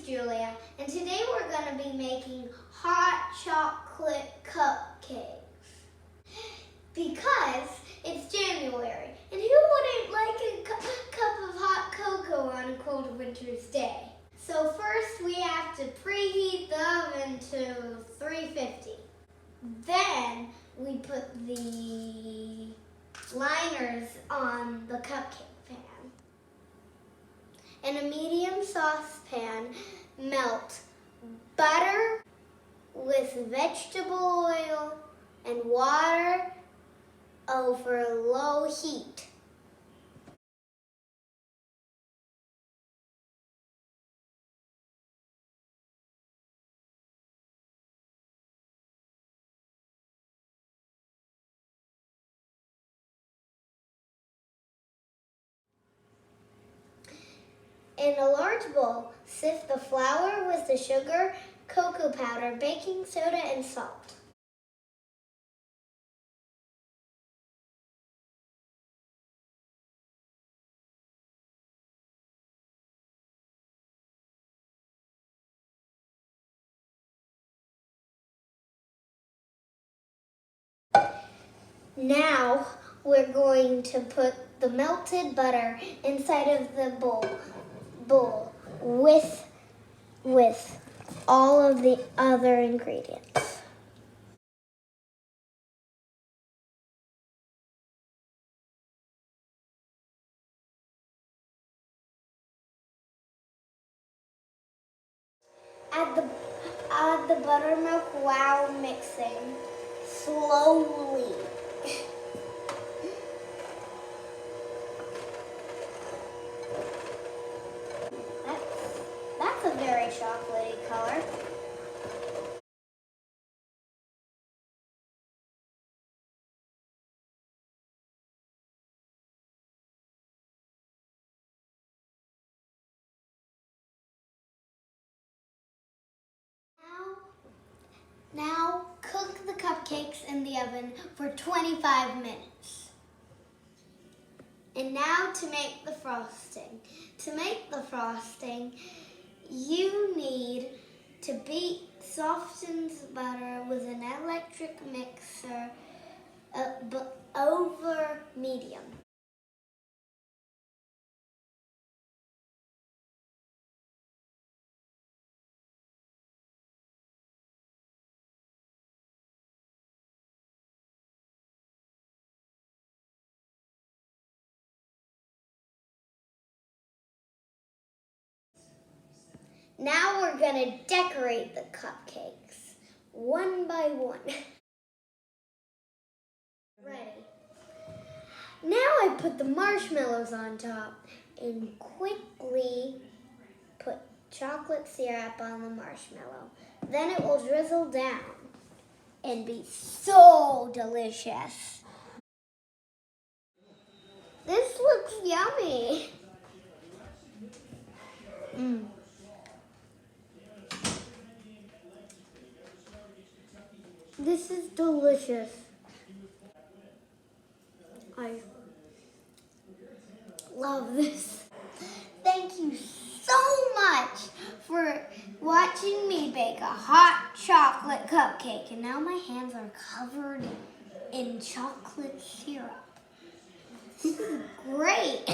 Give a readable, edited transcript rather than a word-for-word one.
Julia, and today we're going to be making hot chocolate cupcakes because it's January, and who wouldn't like a cup of hot cocoa on a cold winter's day? So first we have to preheat the oven to 350. Then we put the liners on the cupcake pan. In a medium saucepan, melt butter with vegetable oil and water over low heat. In a large bowl, sift the flour with the sugar, cocoa powder, baking soda, and salt. Now we're going to put the melted butter inside of the bowl with all of the other ingredients. Add the buttermilk while mixing slowly. That's a very chocolatey color. Now cook the cupcakes in the oven for 25 minutes. And now to make the frosting. To make the frosting, you need to beat softened butter with an electric mixer over medium. Now we're gonna decorate the cupcakes one by one. Ready. Now I put the marshmallows on top and quickly put chocolate syrup on the marshmallow. Then it will drizzle down and be so delicious. This looks yummy. This is delicious. I love this. Thank you so much for watching me bake a hot chocolate cupcake. And now my hands are covered in chocolate syrup. This is great.